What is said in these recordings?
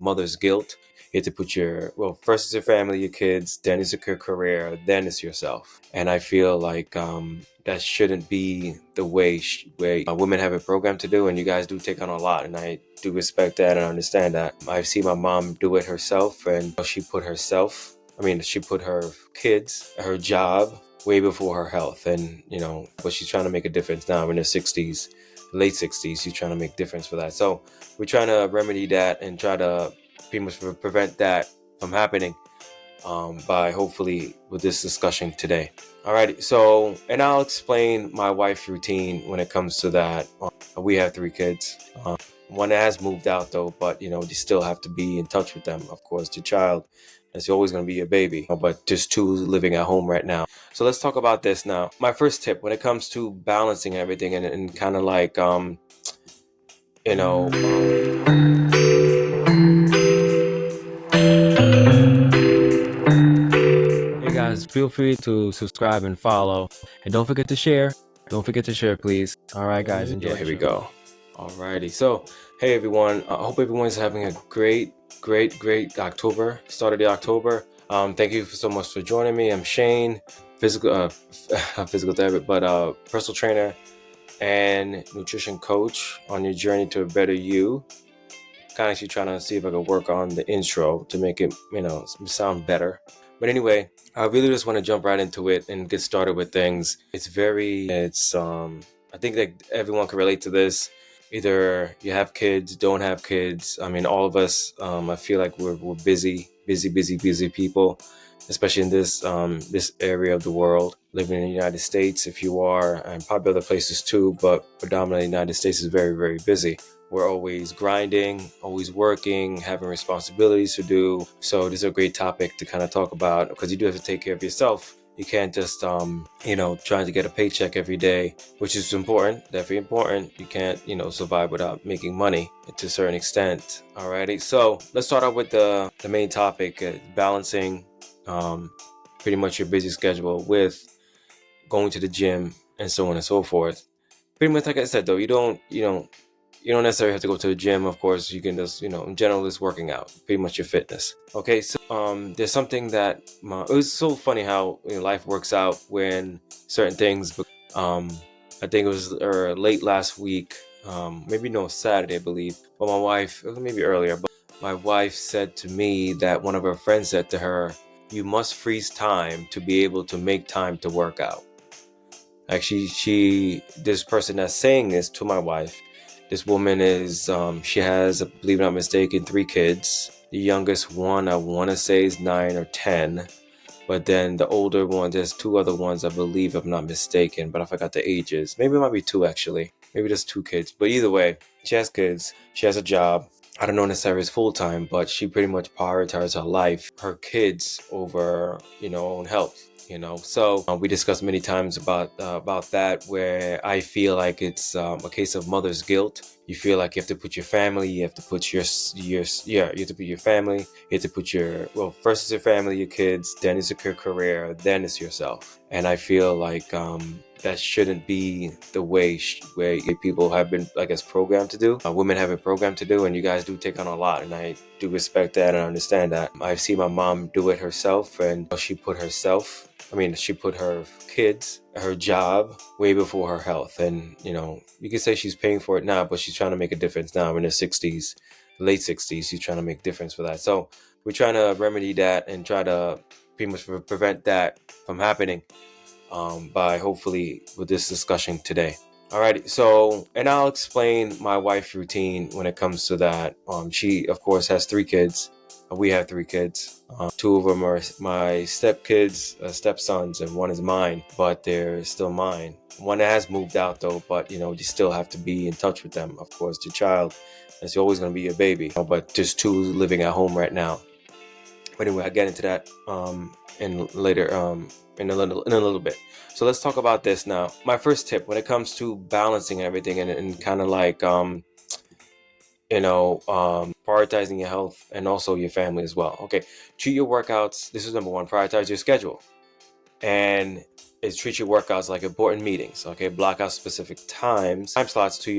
mother's guilt. You have to put first it's your family, your kids, then it's your career, then it's yourself. And I feel like that shouldn't be the way women have it programmed to do. And you guys do take on a lot, and I do respect that and understand that. I've seen my mom do it herself, and she put her kids, her job, way before her health. And but she's trying to make a difference now in her 60s, late 60s. She's trying to make a difference for that. So we're trying to remedy that and try to pretty much prevent that from happening by hopefully with this discussion today. Alrighty, so, and I'll explain my wife's routine when it comes to that. We have 3 kids. One has moved out though, but you still have to be in touch with them. Of course, the child is always going to be a baby, but just 2 living at home right now. So let's talk about this now. My first tip when it comes to balancing everything and kind of like, hey guys, feel free to subscribe and follow, and don't forget to share. Don't forget to share, please. All right, guys, enjoy. Yeah, here we go. Alrighty, so hey everyone, I hope everyone's having a great October, start of the October. Thank you so much for joining me. I'm Shane, physical therapist, but personal trainer and nutrition coach on your journey to a better you. Kind of actually trying to see if I could work on the intro to make it, sound better. But anyway, I really just want to jump right into it and get started with things. I think that everyone can relate to this. Either you have kids, don't have kids. I mean, all of us, I feel like we're busy people, especially in this area of the world, living in the United States. If you are, and probably other places too, but predominantly the United States is very, very busy. We're always grinding, always working, having responsibilities to do. So this is a great topic to kind of talk about, because you do have to take care of yourself. You can't just, trying to get a paycheck every day, which is important, definitely important. You can't, survive without making money to a certain extent. Alrighty, so let's start out with the main topic, balancing pretty much your busy schedule with going to the gym and so on and so forth. Pretty much like I said, though, you don't necessarily have to go to the gym. Of course, you can just, in general, just working out, pretty much your fitness. Okay, so there's something that it was so funny how life works out when certain things. I think it was late last week, Saturday, I believe. But my wife, maybe earlier, but my wife said to me that one of her friends said to her, "You must freeze time to be able to make time to work out." Like this person that's saying this to my wife. This woman is, she has, I believe I'm not mistaken, 3 kids. The youngest one, I want to say, is 9 or 10. But then the older one, there's 2 other ones, I believe, if I'm not mistaken. But I forgot the ages. Maybe it might be 2, actually. Maybe just 2 kids. But either way, she has kids. She has a job. I don't know necessarily it's full-time, but she pretty much prioritizes her life, her kids over, own health. So we discussed many times about that, where I feel like it's a case of mother's guilt. You feel like you have to put your family, you have to put you have to put your family, you have to put first it's your family, your kids, then it's your career, then it's yourself. And I feel like that shouldn't be the way people have been, I guess, programmed to do. Women have been programmed to do, and you guys do take on a lot, and I do respect that and understand that. I've seen my mom do it herself, and she put her kids, her job, way before her health. And, you could say she's paying for it now, but she's trying to make a difference now in her 60s, late 60s. She's trying to make a difference for that. So we're trying to remedy that and try to pretty much prevent that from happening by hopefully with this discussion today. Alrighty, so, and I'll explain my wife's routine when it comes to that. She, of course, has 3 kids. We have 3 kids. 2 of them are my stepkids, stepsons, and 1 is mine, but they're still mine. 1 has moved out though, but you still have to be in touch with them. Of course, the child is always going to be a baby, but just 2 living at home right now. But anyway, I'll get into that in a little bit. So let's talk about this now. My first tip when it comes to balancing everything and kind of like prioritizing your health and also your family as well. Okay, treat your workouts. This is number 1. Prioritize your schedule. And is treat your workouts like important meetings. Okay, block out specific time slots to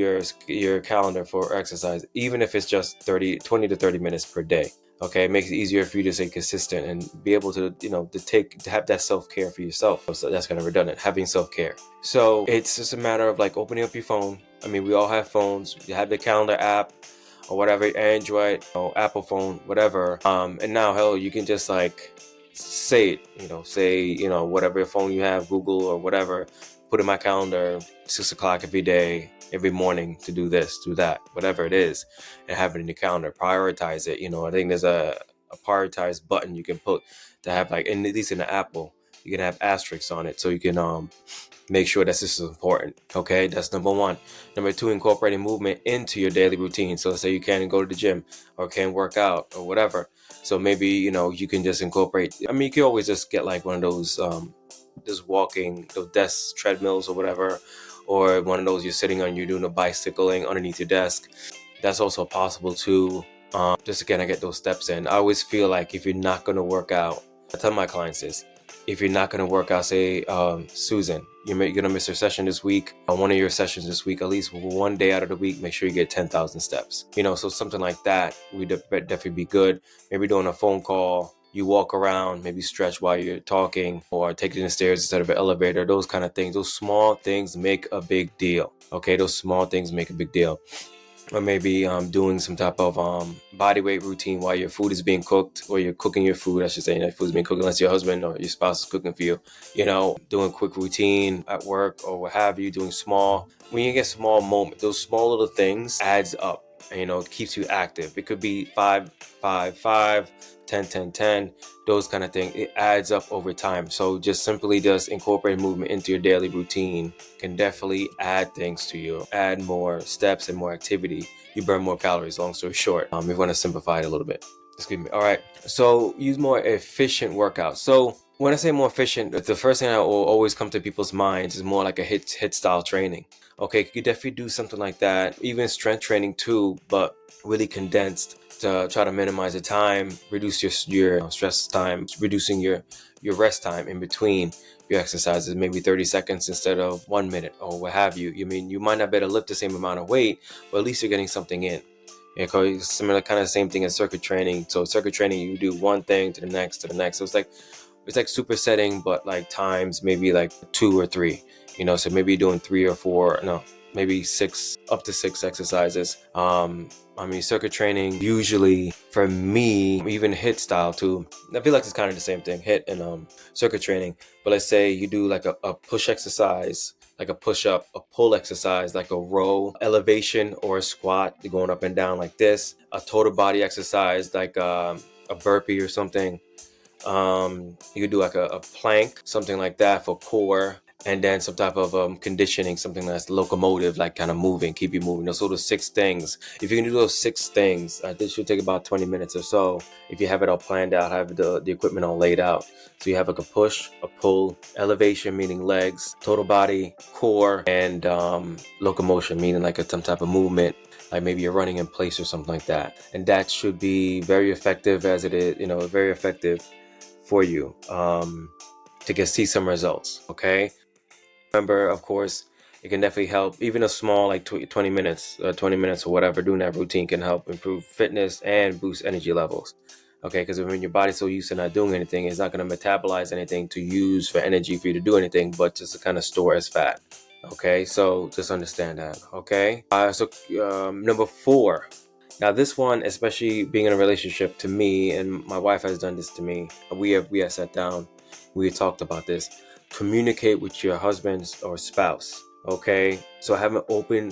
your calendar for exercise, even if it's just 20 to 30 minutes per day. Okay, it makes it easier for you to stay consistent and be able to, to have that self-care for yourself. So that's kind of redundant, having self-care. So it's just a matter of like opening up your phone. I mean, we all have phones. You have the calendar app or whatever, Android, Apple phone, whatever. And now, hell, you can just like say it, whatever phone you have, Google or whatever, put in my calendar 6 o'clock every day, every morning to do this, do that, whatever it is, and have it in your calendar. Prioritize it. I think there's a prioritize button you can put to have, like, at least in the Apple, you can have asterisks on it so you can make sure that this is important. Okay, that's number one. Number two, incorporating movement into your daily routine. So let's say you can't go to the gym or can't work out or whatever. So maybe, you can just incorporate. I mean, you can always just get like one of those just walking, those desk treadmills or whatever, or one of those you're sitting on, you're doing a bicycling underneath your desk. That's also possible too. Just to kind of get those steps in. I always feel like if you're not going to work out, I tell my clients this, if you're not going to work out, say, Susan, you're going to miss your session this week, on one of your sessions this week, at least one day out of the week, make sure you get 10,000 steps. So something like that would definitely be good. Maybe doing a phone call, you walk around, maybe stretch while you're talking, or taking the stairs instead of an elevator, those kind of things. Those small things make a big deal. Okay, those small things make a big deal. Or maybe doing some type of body weight routine while your food is being cooked, or you're cooking your food, I should say. Your food's being cooked unless your husband or your spouse is cooking for you. Doing quick routine at work or what have you, doing small. When you get small moments, those small little things adds up. And, it keeps you active. It could be 5, 5, 5, 10, 10, 10, those kind of things. It adds up over time. So just simply incorporate movement into your daily routine can definitely add things to you. Add more steps and more activity. You burn more calories, long story short. We want to simplify it a little bit. Excuse me. All right. So use more efficient workouts. So when I say more efficient, the first thing that will always come to people's minds is more like a HIIT style training. Okay, you could definitely do something like that. Even strength training too, but really condensed to try to minimize the time, reduce your stress time, reducing your rest time in between your exercises, maybe 30 seconds instead of 1 minute or what have you. You might not be able to lift the same amount of weight, but at least you're getting something in. Because similar kind of same thing as circuit training. So circuit training, you do one thing to the next to the next. So it's like supersetting, but like times maybe like 2 or 3. So maybe doing 3 or 4, no, maybe 6, up to 6 exercises. Circuit training, usually for me, even HIIT style too, I feel like it's kind of the same thing, HIIT and circuit training. But let's say you do like a push exercise, like a push-up, a pull exercise, like a row, elevation or a squat, going up and down like this, a total body exercise, like a burpee or something. You could do like a plank, something like that for core, and then some type of conditioning, something that's locomotive, like kind of moving, keep you moving. Those sort of 6 things. If you can do those 6 things, this should take about 20 minutes or so. If you have it all planned out, have the equipment all laid out. So you have like a push, a pull, elevation, meaning legs, total body, core, and locomotion, meaning like some type of movement, like maybe you're running in place or something like that. And that should be very effective, as it is, very effective for you to see some results. Okay, remember, of course, it can definitely help. Even a small like 20 minutes or whatever, doing that routine can help improve fitness and boost energy levels. Okay, because when your body's so used to not doing anything, it's not going to metabolize anything to use for energy for you to do anything, but just to kind of store as fat. Okay, so just understand that. Okay, so number 4. Now this one, especially being in a relationship, to me, and my wife has done this to me, we have sat down, we have talked about this. Communicate with your husband or spouse. Okay, so have an open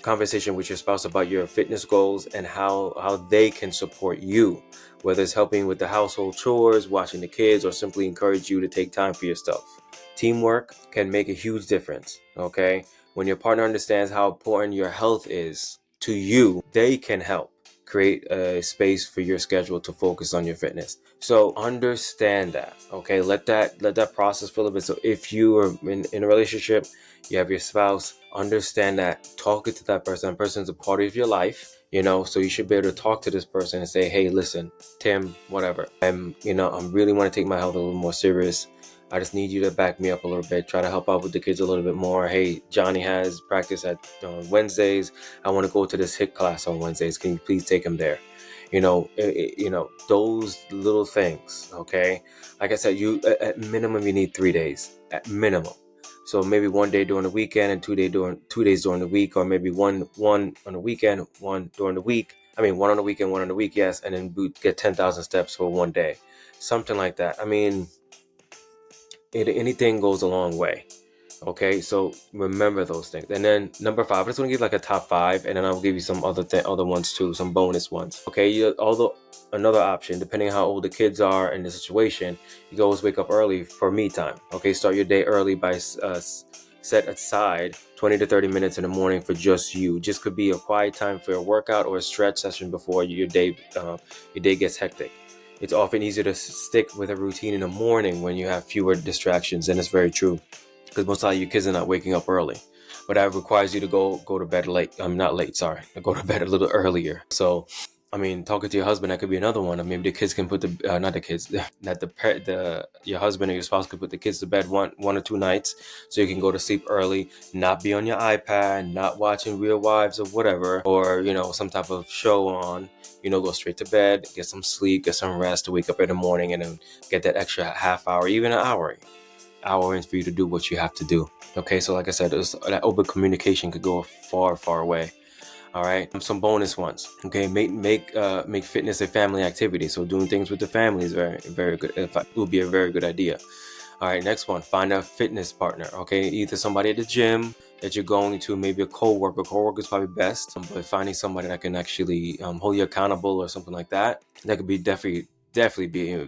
conversation with your spouse about your fitness goals and how they can support you, whether it's helping with the household chores, watching the kids, or simply encourage you to take time for yourself. Teamwork can make a huge difference. Okay, when your partner understands how important your health is to you, they can help create a space for your schedule to focus on your fitness. So understand that. Okay, let that process for a little bit. So if you are in a relationship, you have your spouse, understand that, talk to that person. That person's a part of your life, so you should be able to talk to this person and say, hey, listen, Tim, whatever, I really want to take my health a little more serious. I just need you to back me up a little bit, try to help out with the kids a little bit more. Hey, Johnny has practice at Wednesdays. I want to go to this HIT class on Wednesdays. Can you please take him there? Those little things. Okay, like I said, you at minimum you need 3 days at minimum. So maybe 1 day during the weekend and 2 days during the week, or maybe one on the weekend, one during the week. I mean, one on the weekend, one on the week, yes, and then get 10,000 steps for 1 day, something like that. I mean, anything goes a long way. Okay, so remember those things. And then number 5, I'm just gonna give like a top 5, and then I'll give you some other ones too, some bonus ones. Okay, although another option, depending on how old the kids are and the situation, you can always wake up early for me time. Okay, start your day early by set aside 20 to 30 minutes in the morning for just you. Just could be a quiet time for a workout or a stretch session before your day gets hectic. It's often easier to stick with a routine in the morning when you have fewer distractions, and it's very true, because most of your kids are not waking up early. But that requires you to go to bed late. I'm not late, sorry. Go to bed a little earlier. So, I mean, talking to your husband, that could be another one. I mean, the kids can put not the kids, that your husband or your spouse could put the kids to bed one or two nights, so you can go to sleep early, not be on your iPad, not watching Real Wives or whatever, or some type of show on. Go straight to bed, get some sleep, get some rest to wake up in the morning, and then get that extra half hour, even an hour in for you to do what you have to do. Okay, so like I said, that open communication could go far, far away. All right, some bonus ones. Okay, make fitness a family activity. So doing things with the family is very, very good. It will be a very good idea. All right, next one, find a fitness partner. Okay, either somebody at the gym that you're going to, maybe a co-worker. Co-worker is probably best, but finding somebody that can actually hold you accountable or something like that could be definitely be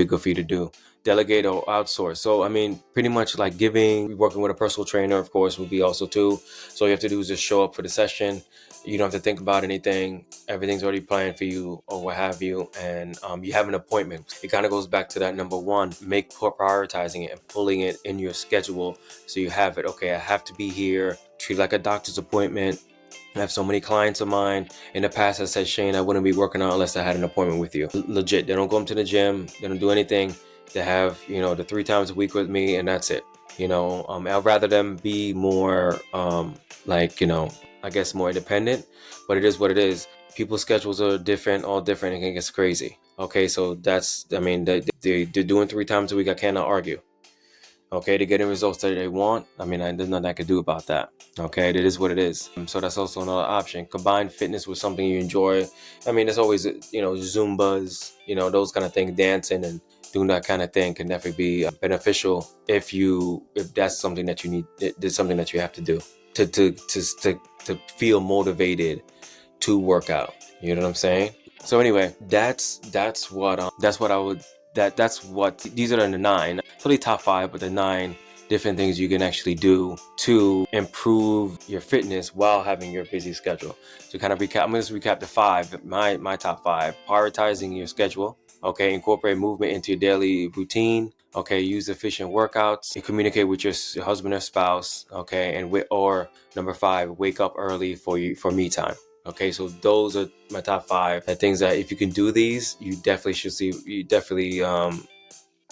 good for you to do. Delegate or outsource. So I mean, pretty much like working with a personal trainer, of course, would be also too. So all you have to do is just show up for the session. You don't have to think about anything. Everything's already planned for you or what have you. And you have an appointment. It kind of goes back to that number 1, prioritizing it and pulling it in your schedule. So you have it. Okay, I have to be here. Treat it like a doctor's appointment. I have so many clients of mine in the past that said, Shane, I wouldn't be working out unless I had an appointment with you. Legit. They don't go into the gym. They don't do anything. They have, the 3 times a week with me, and that's it. I'd rather them be more, I guess more independent, but it is what it is. People's schedules are different, all different, and it gets crazy. Okay, so they're doing 3 times a week. I cannot argue. Okay, they're getting results that they want. I mean, there's nothing I can do about that. Okay, it is what it is. So that's also another option. Combine fitness with something you enjoy. I mean, there's always, Zumbas, those kind of things, dancing and doing that kind of thing can definitely be beneficial if that's something that you need. It's something that you have to do to feel motivated to work out. You know what I'm saying? So anyway, that's what I would. These are the 9. It's only top 5, but the 9 different things you can actually do to improve your fitness while having your busy schedule. To kind of recap, I'm going to recap the 5, my top 5. Prioritizing your schedule. Okay, incorporate movement into your daily routine. Okay, use efficient workouts. And communicate with your husband or spouse. Okay, or number 5, wake up early for me time. Okay, so those are my top 5 things that if you can do these, you definitely should see. You definitely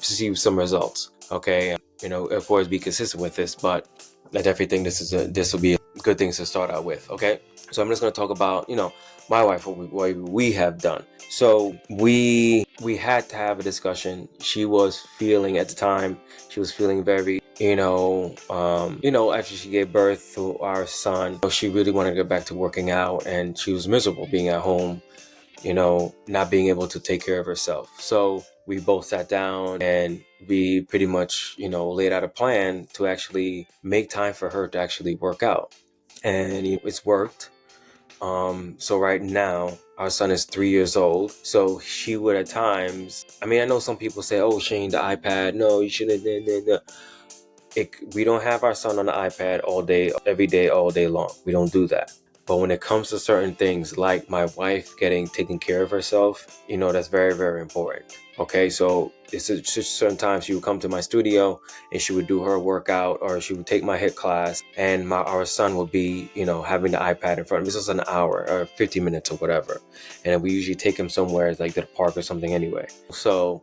see some results. Okay, of course, be consistent with this, but I definitely think this will be a good things to start out with. Okay, so I'm just going to talk about my wife, what we have done. So we had to have a discussion. She was feeling at the time. She was feeling very after she gave birth to our son, she really wanted to get back to working out, and she was miserable being at home, not being able to take care of herself. So we both sat down and we pretty much, laid out a plan to actually make time for her to actually work out. And it's worked. So right now, our son is 3 years old. So she would at times, I mean, I know some people say, oh, Shane, the iPad, no, you shouldn't. We don't have our son on the iPad all day, every day, all day long. We don't do that. But when it comes to certain things like my wife taking care of herself, that's very, very important. Okay, so it's just certain times she would come to my studio and she would do her workout, or she would take my HIIT class, and our son would be, having the iPad in front of him. This was an hour or 50 minutes or whatever. And we usually take him somewhere like to the park or something anyway. So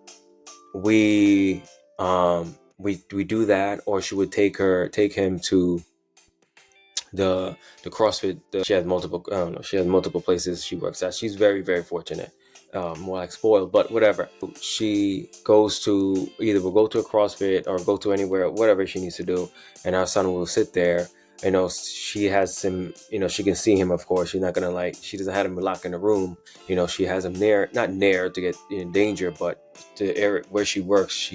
we We do that, or she would take him to the CrossFit. She has multiple, I don't know, she has multiple places she works at. She's very, very fortunate. More like spoiled, but whatever. She goes to, either will go to a CrossFit or go to anywhere, whatever she needs to do, and our son will sit there. She has him, she can see him, of course. She's not gonna, like, she doesn't have him locked in a room. She has him near, not near to get in danger, but the area where she works,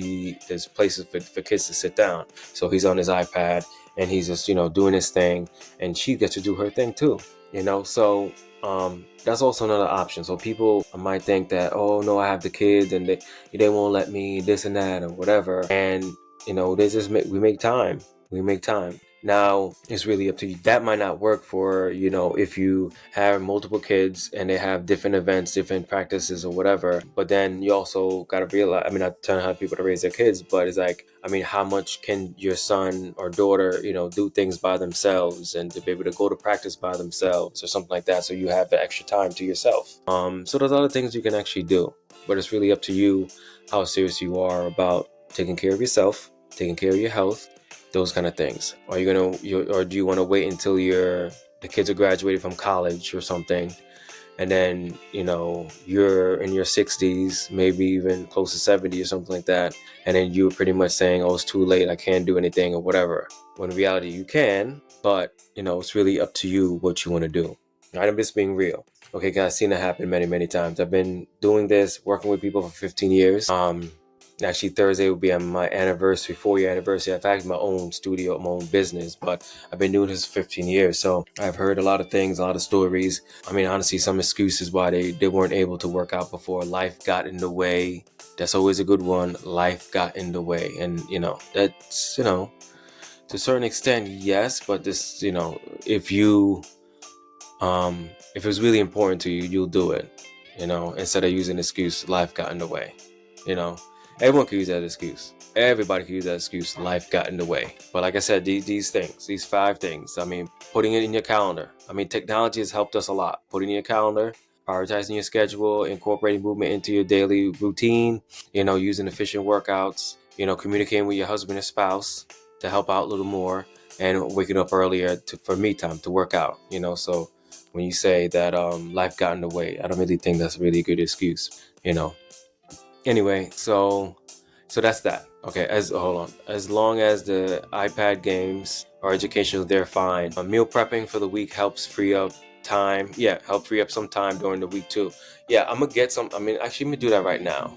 there's places for kids to sit down. So he's on his iPad and he's just, doing his thing, and she gets to do her thing too. So that's also another option. So people might think that, oh no, I have the kids and they won't let me this and that or whatever, and they just we make time. Now it's really up to you. That might not work for, if you have multiple kids and they have different events, different practices or whatever. But then you also got to realize, not telling how people to raise their kids, but it's like, how much can your son or daughter, do things by themselves and to be able to go to practice by themselves or something like that. So you have the extra time to yourself. So there's other things you can actually do, but it's really up to you how serious you are about taking care of yourself, taking care of your health, those kind of things. Or do you want to wait until the kids are graduated from college or something, and then you're in your 60s, maybe even close to 70 or something like that, and then you're pretty much saying, oh, it's too late, I can't do anything or whatever, when in reality you can, but it's really up to you what you want to do. I'm just being real. Okay, guys, I've seen that happen many, many times. I've been doing this, working with people for 15 years. Actually, Thursday will be my anniversary, 4-year anniversary. I've had my own studio, my own business, but I've been doing this for 15 years. So I've heard a lot of things, a lot of stories. Honestly, some excuses why they weren't able to work out before. Life got in the way. That's always a good one. Life got in the way. And, that's, to a certain extent, yes. But this, if it's really important to you, you'll do it, instead of using an excuse, life got in the way, Everyone can use that excuse. Everybody can use that excuse. Life got in the way. But like I said, these things, these 5 things, putting it in your calendar. Technology has helped us a lot. Putting in your calendar, prioritizing your schedule, incorporating movement into your daily routine, using efficient workouts, communicating with your husband or spouse to help out a little more, and waking up earlier for me time to work out, So when you say that life got in the way, I don't really think that's a really good excuse, Anyway, so that's that. Okay, hold on. As long as the iPad games are educational, they're fine. Meal prepping for the week helps free up time. Yeah, help free up some time during the week too. Yeah, I'm gonna get some. Actually, I'm gonna do that right now.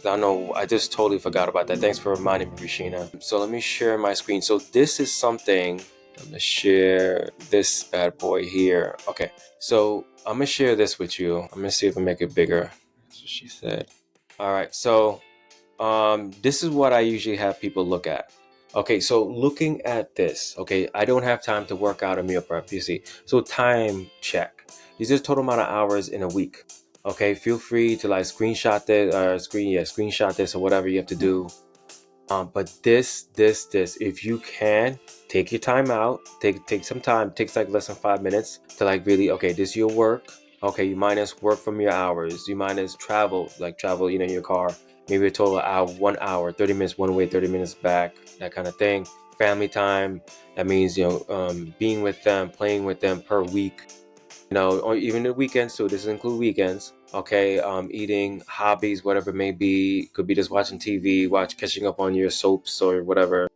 I know I just totally forgot about that. Thanks for reminding me, Rashina. So let me share my screen. So this is something. I'm gonna share this bad boy here. Okay, so I'm gonna share this with you. I'm gonna see if I make it bigger. That's what she said. All right, so this is what I usually have people look at. Okay, so looking at this, okay, I don't have time to work out a meal prep, you see. So time check. These are total amount of hours in a week. Okay, feel free to like screenshot this screenshot this or whatever you have to do. But this, if you can, take your time out, take some time, takes like less than 5 minutes to like really, okay, this is your work. Okay, you minus work from your hours, you minus travel, in your car, maybe a total of 1 hour, 30 minutes one way, 30 minutes back, that kind of thing. Family time, that means, being with them, playing with them per week, or even the weekends too. This include weekends. Okay, eating, hobbies, whatever it may be. Could be just watching TV, catching up on your soaps or whatever,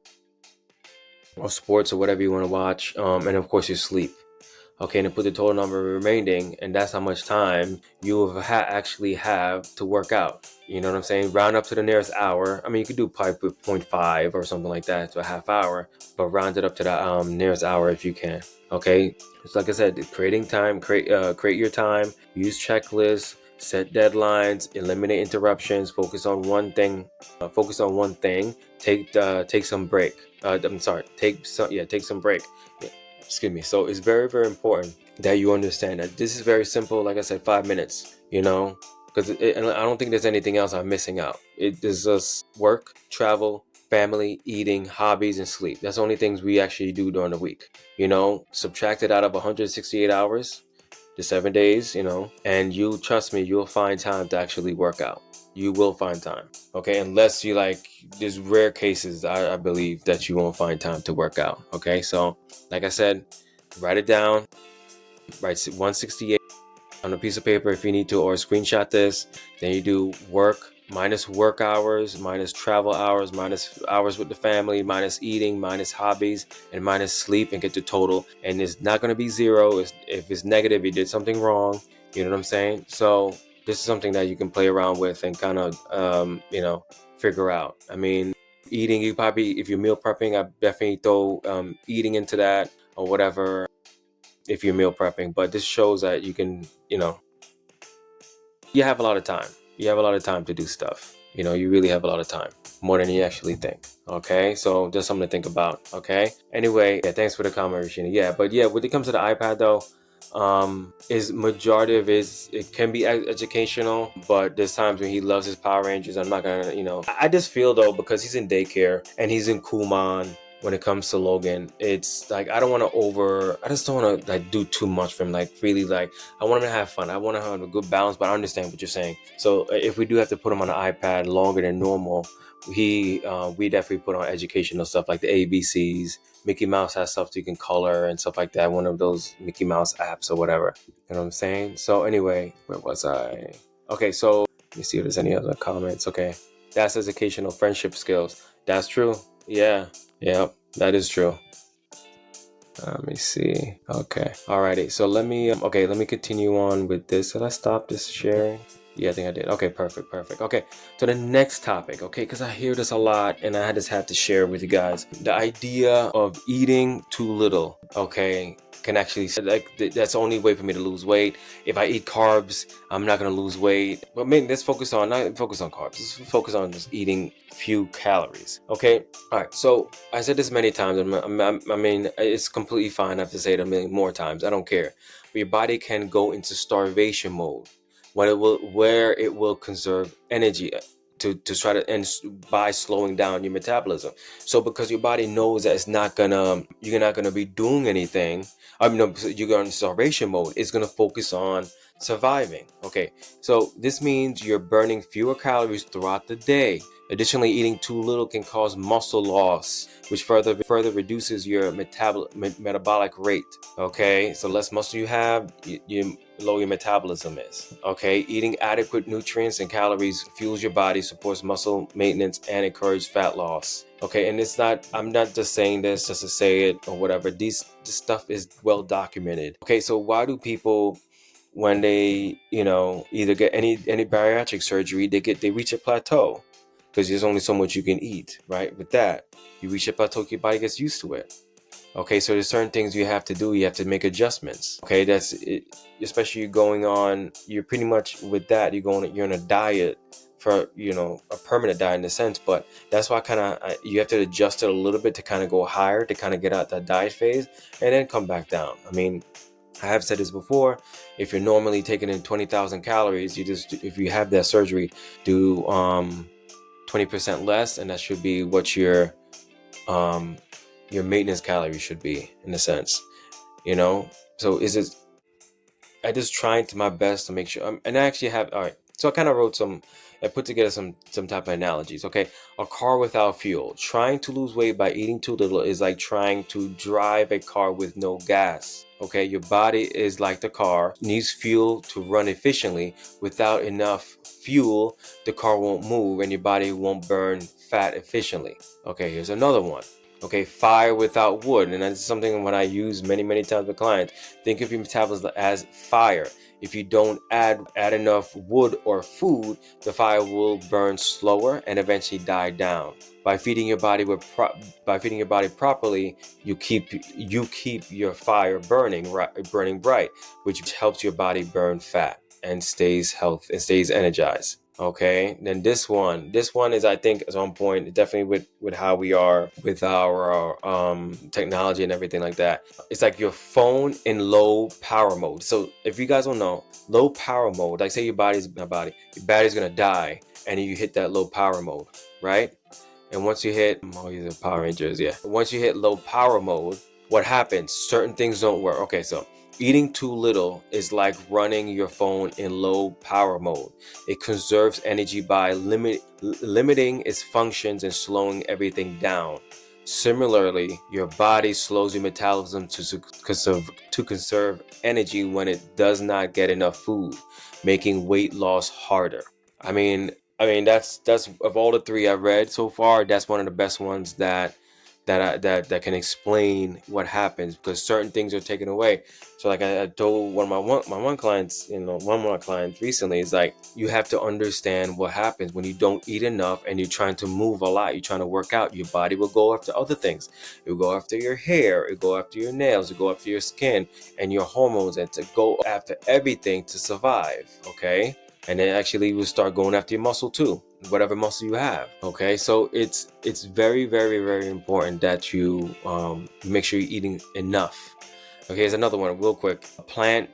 or sports or whatever you want to watch. And of course your sleep. Okay, and then put the total number remaining, and that's how much time you will actually have to work out. You know what I'm saying? Round up to the nearest hour. You could do probably 0.5 or something like that to a half hour, but round it up to the nearest hour if you can. Okay, it's like I said, creating time, create your time, use checklists, set deadlines, eliminate interruptions, focus on one thing. Take some break. Take some break. Excuse me. So it's very, very important that you understand that this is very simple. Like I said, 5 minutes, because I don't think there's anything else I'm missing out. It is just work, travel, family, eating, hobbies, and sleep. That's the only things we actually do during the week. Subtracted out of 168 hours, the 7 days, and you trust me, you'll find time to actually work out. You will find time. Okay, unless you like, there's rare cases I believe that you won't find time to work out. Okay, so like I said, write it down, write 168 on a piece of paper if you need to, or screenshot this. Then you do work hours, minus travel hours, minus hours with the family, minus eating, minus hobbies, and minus sleep, and get the total. And it's not going to be zero. If it's negative, you did something wrong. You know what I'm saying? So this is something that you can play around with and kind of, figure out. I mean, eating, you probably, if you're meal prepping, I definitely throw eating into that or whatever if you're meal prepping. But this shows that you can, you have a lot of time. You have a lot of time to do stuff. You really have a lot of time, more than you actually think. Okay, so just something to think about. Okay, anyway, yeah, thanks for the comment, Rashina. Yeah, but yeah, when it comes to the iPad though, is majority of it can be educational, but there's times when he loves his Power Rangers. I'm not gonna, I just feel though, because he's in daycare and he's in Kumon. When it comes to Logan, it's like I just don't want to like do too much for him. Like really, like I want him to have fun. I want to have a good balance, but I understand what you're saying. So if we do have to put him on an iPad longer than normal, we definitely put on educational stuff like the ABCs. Mickey Mouse has stuff you can color and stuff like that. One of those Mickey Mouse apps or whatever. You know what I'm saying? So anyway, where was I? Okay, so let me see if there's any other comments. Okay, that's educational friendship skills. That's true. Yeah. Yep, that is true. Let me see. Okay. Alrighty. So let me continue on with this. Did I stop this sharing? Yeah, I think I did. Okay, perfect. Okay, so the next topic, okay, because I hear this a lot and I just have to share with you guys. The idea of eating too little, okay, can actually, like, that's the only way for me to lose weight. If I eat carbs, I'm not going to lose weight. But maybe let's not focus on carbs. Let's focus on just eating few calories, okay? All right, so I said this many times. I mean, it's completely fine. I have to say it a million more times. I don't care. But your body can go into starvation mode where it will conserve energy to try to end by slowing down your metabolism. So because your body knows that you're not gonna be doing anything. You're going into starvation mode. It's gonna focus on surviving. Okay, so this means you're burning fewer calories throughout the day. Additionally, eating too little can cause muscle loss, which further reduces your metabolic rate. Okay, so less muscle you have, you lower your metabolism is. Okay, eating adequate nutrients and calories fuels your body, supports muscle maintenance, and encourages fat loss. Okay, and I'm not just saying this just to say it or whatever. This stuff is well documented. Okay, so why do people, when they either get any bariatric surgery, they reach a plateau? Because there's only so much you can eat, right? With that, you reach a plateau, your body gets used to it. Okay, so there's certain things you have to do. You have to make adjustments. Okay, that's it. Especially you're pretty much with that, you're on a diet for, a permanent diet in a sense, but that's why you have to adjust it a little bit to kind of go higher, to kind of get out that diet phase and then come back down. I mean, I have said this before. If you're normally taking in 20,000 calories, if you have that surgery, do 20% less, and that should be what your maintenance calories should be, in a sense. So I just trying to my best to make sure, and I actually have, all right, so I kind of I put together some type of analogies. Okay, a car without fuel. Trying to lose weight by eating too little is like trying to drive a car with no gas. Okay, your body is like the car, needs fuel to run efficiently. Without enough fuel, the car won't move and your body won't burn fat efficiently. Okay, here's another one. Okay, fire without wood, and that's something when I use many times with clients. Think of your metabolism as fire. If you don't add enough wood or food, the fire will burn slower and eventually die down. By feeding your body properly, you keep your fire burning bright, which helps your body burn fat and stays energized. Okay, then this one is, I think, is on point, definitely with how we are with our technology and everything like that. It's like your phone in low power mode. So if you guys don't know, low power mode, like say your battery's gonna die and you hit that low power mode, right? And once you hit, these are Power Rangers, yeah. Once you hit low power mode, what happens? Certain things don't work. Okay, so Eating too little is like running your phone in low power mode. It conserves energy by limiting its functions and slowing everything down. Similarly, your body slows your metabolism to conserve energy when it does not get enough food, making weight loss harder. I mean, that's of all the three I've read so far, that's one of the best ones that can explain what happens, because certain things are taken away. So like I told one of my one clients, one of my clients recently, is like, you have to understand what happens when you don't eat enough and you're trying to move a lot, you're trying to work out. Your body will go after other things. It will go after your hair, it will go after your nails, it will go after your skin and your hormones, and to go after everything to survive. Okay. And then actually will start going after your muscle too, whatever muscle you have. Okay, so it's very, very, very important that you make sure you're eating enough. Okay, here's another one real quick. A plant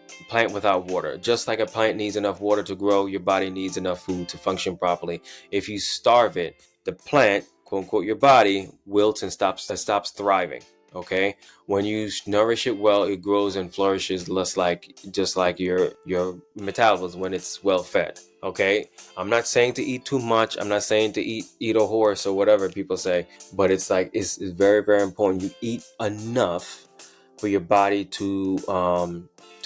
without water. Just like a plant needs enough water to grow, your body needs enough food to function properly. If you starve it, the plant, quote unquote, your body wilts and stops thriving. Okay, when you nourish it well, it grows and flourishes just like your metabolism when it's well fed. Okay, I'm not saying to eat too much, I'm not saying to eat a horse or whatever people say, but it's like it's very, very important you eat enough for your body to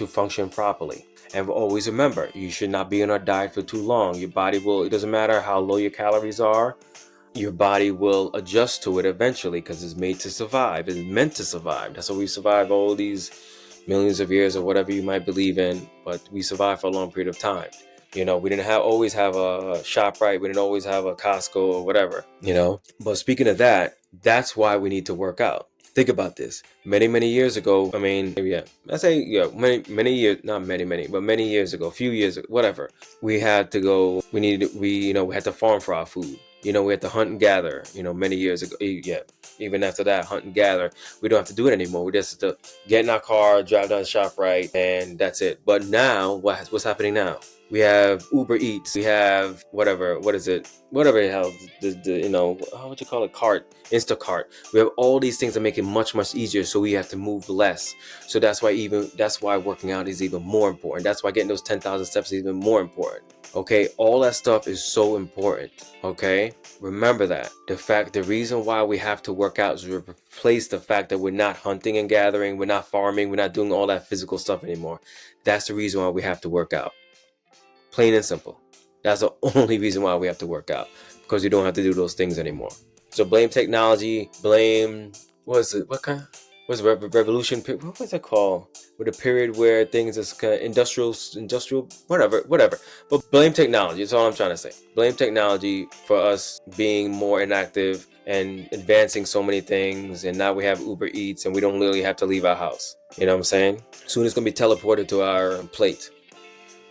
function properly. And always remember, you should not be on a diet for too long. Your body will, it doesn't matter how low your calories are, your body will adjust to it eventually, because it's made to survive. It's meant to survive. That's why we survive all these millions of years or whatever you might believe in, but we survive for a long period of time. We didn't always have a ShopRite, we didn't always have a Costco or whatever, But speaking of that, that's why we need to work out. Think about this. Many, many years ago, many years, not many, but many years ago, a few years ago, whatever, we had to farm for our food. We had to hunt and gather, many years ago. Yeah, even after that, hunt and gather. We don't have to do it anymore. We just have to get in our car, drive down to ShopRite, and that's it. But now, what's happening now? We have Uber Eats. We have whatever the hell, what you call it, Instacart. We have all these things that make it much, much easier, so we have to move less. So that's why working out is even more important. That's why getting those 10,000 steps is even more important. Okay, all that stuff is so important. Okay, remember that. The reason why we have to work out is to replace the fact that we're not hunting and gathering, we're not farming, we're not doing all that physical stuff anymore. That's the reason why we have to work out. Plain and simple. That's the only reason why we have to work out, because you don't have to do those things anymore. So blame technology, blame, revolution? What was it called? With a period where things is kind of industrial, whatever. But blame technology. That's all I'm trying to say. Blame technology for us being more inactive and advancing so many things. And now we have Uber Eats, and we don't really have to leave our house. You know what I'm saying? Soon it's gonna be teleported to our plate.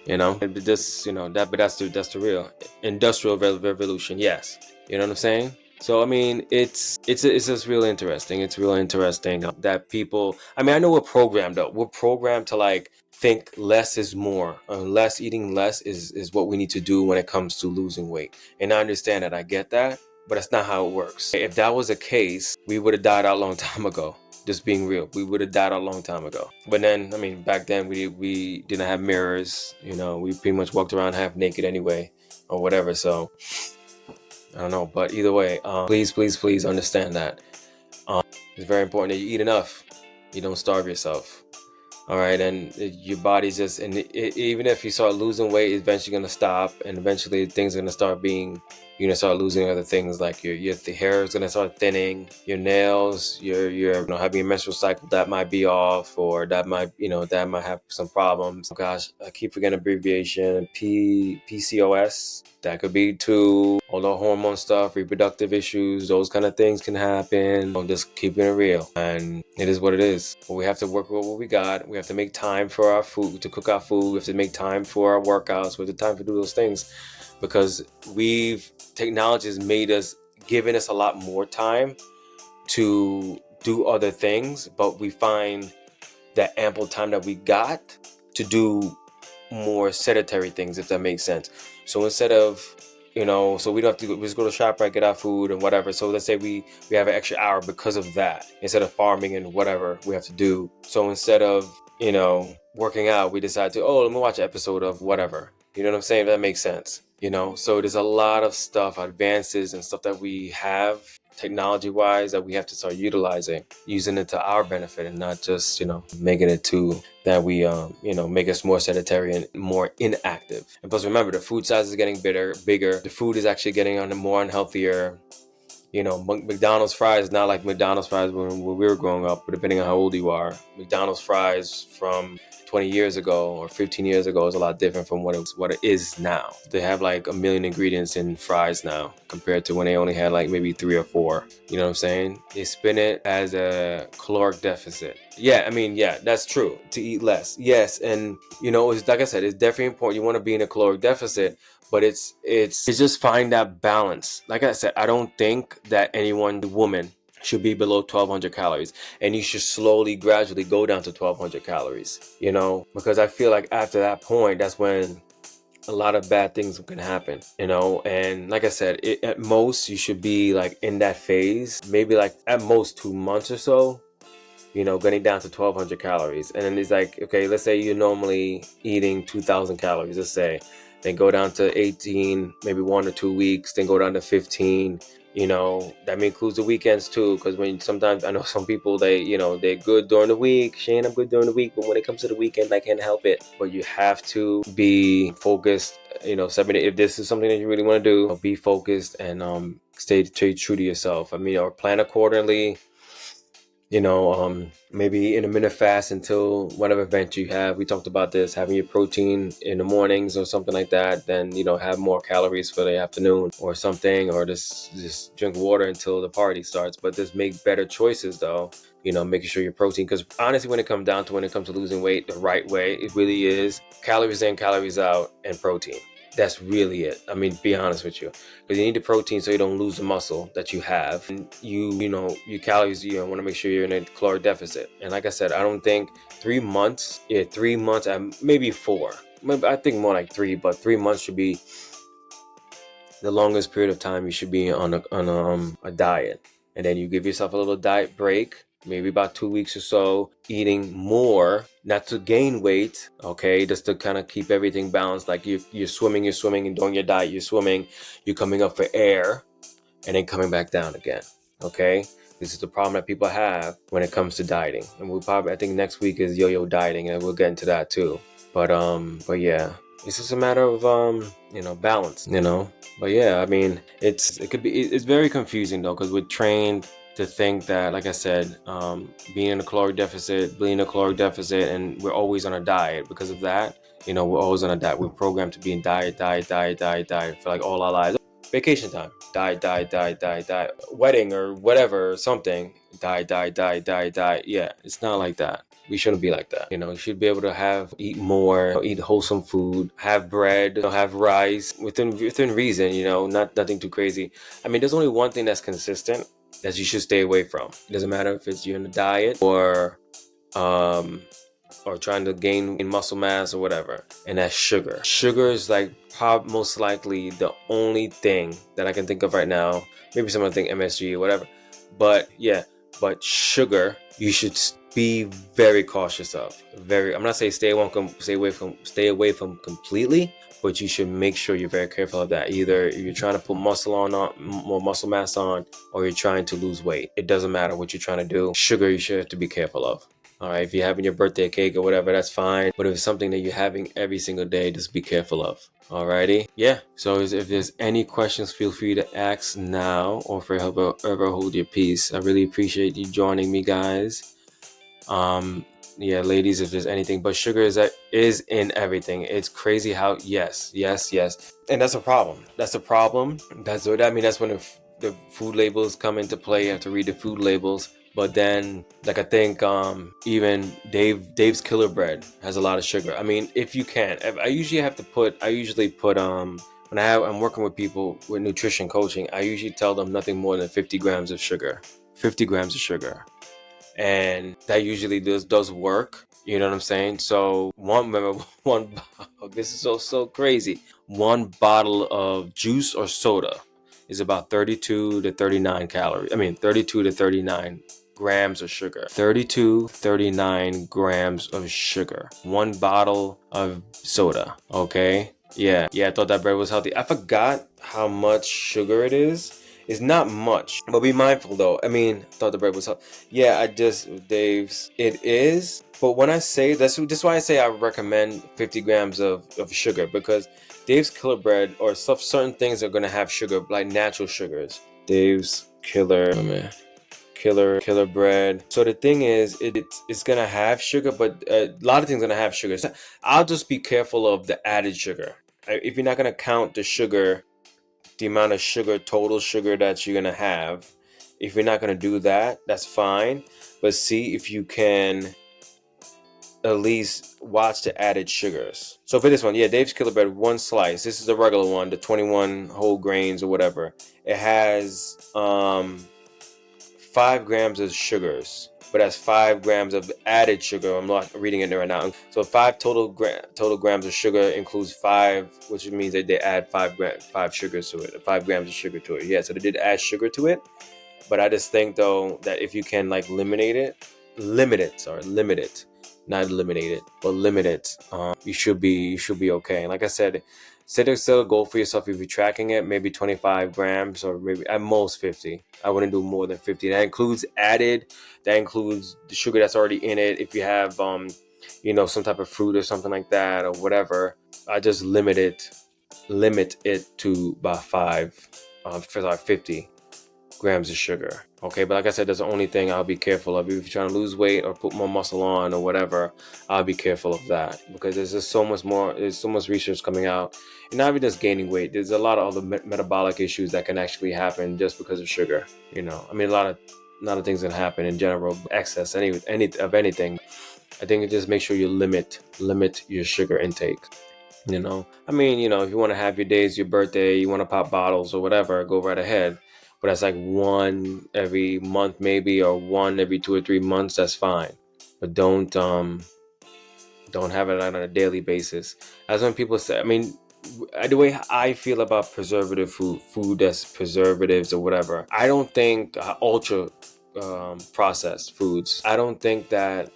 But that's the real industrial revolution. Yes, you know what I'm saying. So it's just real interesting. It's real interesting that people. I know we're programmed up. We're programmed to like think less is more. Eating less is what we need to do when it comes to losing weight. And I understand that. I get that, but that's not how it works. If that was the case, we would have died out a long time ago. Just being real, we would have died a long time ago. But then, back then we didn't have mirrors. We pretty much walked around half naked anyway, or whatever. So I don't know. But either way, please understand that it's very important that you eat enough. You don't starve yourself. All right, and your body's just, and even if you start losing weight, it's eventually gonna stop, and eventually things are gonna start being, you're gonna start losing other things, like your hair is gonna start thinning, your nails, your having a menstrual cycle that might be off, or that might have some problems. Oh gosh, I keep forgetting abbreviation. PCOS. That could be too. All the hormone stuff, reproductive issues, those kind of things can happen. I'm just keeping it real, and it is what it is. But we have to work with what we got. We have to make time for our food, to cook our food. We have to make time for our workouts. We have the time to do those things, because technology has given us a lot more time to do other things, but we find that ample time that we got to do more sedentary things, if that makes sense. So instead of, so we don't have to we just go to ShopRite, get our food and whatever. So let's say we have an extra hour because of that, instead of farming and whatever we have to do. So instead of, working out, we decide to, oh, let me watch an episode of whatever. You know what I'm saying? If that makes sense. So there's a lot of stuff, advances and stuff that we have technology wise that we have to start using it to our benefit, and not just, making it to that we, make us more sedentary and more inactive. And plus, remember, the food size is getting bigger. The food is actually getting on the more unhealthier. McDonald's fries is not like McDonald's fries when we were growing up, but depending on how old you are. McDonald's fries from 20 years ago or 15 years ago is a lot different from what it is now. They have like a million ingredients in fries now compared to when they only had like maybe 3 or 4. You know what I'm saying? They spin it as a caloric deficit. Yeah, that's true. To eat less. Yes, and it's like I said, it's definitely important. You want to be in a caloric deficit, but it's just find that balance. Like I said, I don't think that the woman should be below 1200 calories, and you should slowly, gradually go down to 1200 calories, because I feel like after that point, that's when a lot of bad things can happen, and like I said, at most you should be like in that phase, maybe like at most 2 months or so, getting down to 1200 calories. And then it's like, okay, let's say you're normally eating 2000 calories, let's say, then go down to 18, maybe 1 or 2 weeks, then go down to 15. That includes the weekends too, because sometimes I know some people, they're good during the week. Shane, I'm good during the week, but when it comes to the weekend, I can't help it. But you have to be focused. If this is something that you really want to do, be focused and stay true to yourself. Or plan accordingly. Maybe intermittent fast until whatever event you have. We talked about this, having your protein in the mornings or something like that, then, have more calories for the afternoon or something, or just drink water until the party starts. But just make better choices though, making sure your protein, because honestly, when it comes to losing weight the right way, it really is calories in, calories out, and protein. That's really it. Be honest with you, because you need the protein so you don't lose the muscle that you have. And your calories, you want to make sure you're in a caloric deficit. And like I said, I don't think 3 months, maybe 4. Maybe, I think more like 3, but 3 months should be the longest period of time you should be on a diet. And then you give yourself a little diet break, maybe about 2 weeks or so, eating more, not to gain weight, okay, just to kind of keep everything balanced. Like you're swimming, and doing your diet, you're swimming, you're coming up for air, and then coming back down again, okay? This is the problem that people have when it comes to dieting. And I think next week is yo-yo dieting, and we'll get into that too. But yeah, it's just a matter of balance, But yeah, it's very confusing though, because we're trained to think that, like I said, being in a caloric deficit, and we're always on a diet. Because of that, we're always on a diet. We're programmed to be in diet for like all our lives. Vacation time, diet. Wedding or whatever, something, diet. Yeah, it's not like that. We shouldn't be like that. You should be able to eat more, eat wholesome food, have bread, have rice within reason, nothing too crazy. There's only one thing that's consistent that you should stay away from. It doesn't matter if it's you're in a diet or trying to gain muscle mass or whatever, and that's sugar. Sugar is like most likely the only thing that I can think of right now. Maybe someone think MSG or whatever, but sugar you should be very cautious of. I'm not saying stay away from completely, but you should make sure you're very careful of that. Either you're trying to put more muscle mass on, or you're trying to lose weight. It doesn't matter what you're trying to do. Sugar you should have to be careful of. All right, if you're having your birthday cake or whatever, that's fine. But if it's something that you're having every single day, just be careful of. Alrighty? Yeah. So if there's any questions, feel free to ask now, or forever hold your peace. I really appreciate you joining me, guys. Yeah, ladies, if there's anything, but sugar is in everything. It's crazy how yes, and that's a problem. That's what I mean. That's when the food labels come into play. You have to read the food labels. But then, like, I think even Dave's Killer Bread has a lot of sugar. If you can, I usually put when I'm working with people with nutrition coaching, I usually tell them nothing more than 50 grams of sugar. 50 grams of sugar. And that usually does work. You know what I'm saying? So this is so crazy. 1 bottle of juice or soda is about 32 to 39 calories. 32 to 39 grams of sugar. 39 grams of sugar. 1 bottle of soda, okay? Yeah, I thought that bread was healthy. I forgot how much sugar it is. It's not much, but be mindful though. I mean, I thought the bread was healthy. Yeah, Dave's, it is. But when I say, that's why I say I recommend 50 grams of sugar, because Dave's Killer Bread or certain things are going to have sugar, like natural sugars. Dave's Killer Bread. So the thing is, it's gonna have sugar, but a lot of things gonna have sugar. So I'll just be careful of the added sugar. If you're not gonna count the sugar, the amount of sugar, total sugar that you're gonna have, if you're not gonna do that, that's fine. But see if you can at least watch the added sugars. So for this one, yeah, Dave's Killer Bread, 1 slice. This is the regular one, the 21 whole grains or whatever. It has 5 grams of sugars, but that's 5 grams of added sugar. I'm not reading it right now. So 5 total grams of sugar includes 5, which means that they add 5 sugars to it, 5 grams of sugar to it. Yeah, so they did add sugar to it, but I just think though that if you can like limit it, not eliminate it, but limit it. You should be okay. Like I said, set a goal for yourself. If you're tracking it, maybe 25 grams or maybe at most 50. I wouldn't do more than 50. That includes the sugar that's already in it. If you have some type of fruit or something like that or whatever, I just limit it to about 50 grams of sugar. Okay, but like I said, that's the only thing I'll be careful of. If you're trying to lose weight or put more muscle on or whatever, I'll be careful of that, because there's just so much more. There's so much research coming out, and not even just gaining weight. There's a lot of other metabolic issues that can actually happen just because of sugar. I mean, a lot of things can happen in general. Excess of anything. I think just make sure you limit your sugar intake. I mean, if you want to have your days, your birthday, you want to pop bottles or whatever, go right ahead. But that's like 1 every month maybe, or 1 every 2 or 3 months. That's fine. But don't have it on a daily basis. That's when people say, I mean, the way I feel about preservative food that's preservatives or whatever, I don't think ultra processed foods, I don't think that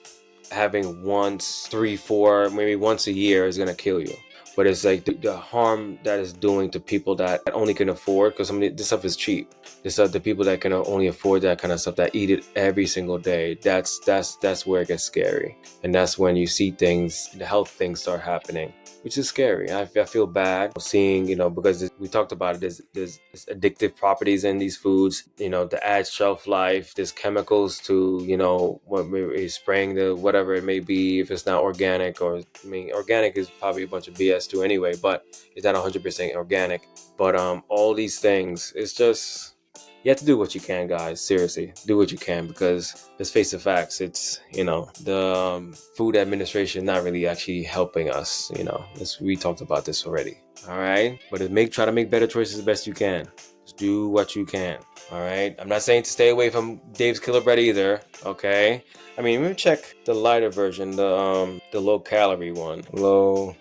having once, 3, 4, maybe once a year is gonna kill you. But it's like the harm that it's doing to people that only can afford, because this stuff is cheap. The people that can only afford that kind of stuff, that eat it every single day, that's where it gets scary. And that's when you see things, the health things start happening, which is scary. I feel bad seeing, because we talked about it, there's addictive properties in these foods, to add shelf life, there's chemicals to, what maybe spraying whatever it may be, if it's not organic, or, I mean, organic is probably a bunch of BS too anyway, but it's not 100% organic. But all these things, it's just, you have to do what you can, guys. Seriously, do what you can, because let's face the facts. It's, the Food Administration not really actually helping us. We talked about this already. All right, but try to make better choices the best you can. Just do what you can. All right. I'm not saying to stay away from Dave's Killer Bread either. Okay. I mean, let me check the lighter version, the low calorie one, low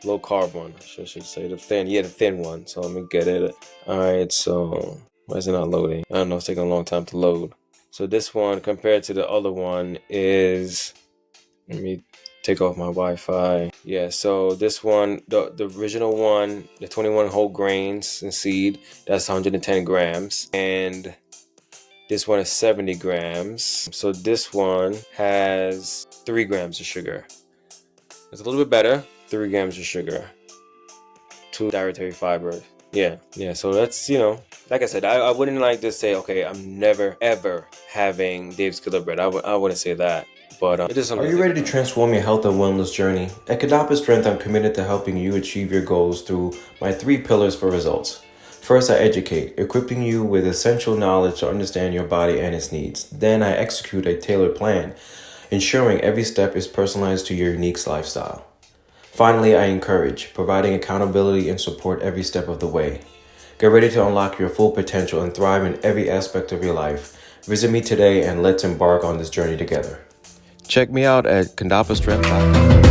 carb one. I should say the thin one. So let me get it. All right. So. Why is it not loading? I don't know, it's taking a long time to load. So this one compared to the other one is, let me take off my Wi-Fi. Yeah, so this one, the original one, the 21 whole grains and seed, that's 110 grams. And this one is 70 grams. So this one has 3 grams of sugar. It's a little bit better, 3 grams of sugar. 2 dietary fiber. Yeah. So that's, like I said, I wouldn't like to say, okay, I'm never, ever having Dave's Killer Bread. I wouldn't say that. But it is something. Are you ready to transform your health and wellness journey? At Condappa Strength, I'm committed to helping you achieve your goals through my 3 pillars for results. First, I educate, equipping you with essential knowledge to understand your body and its needs. Then I execute a tailored plan, ensuring every step is personalized to your unique lifestyle. Finally, I encourage, providing accountability and support every step of the way. Get ready to unlock your full potential and thrive in every aspect of your life. Visit me today and let's embark on this journey together. Check me out at condappastrength.com.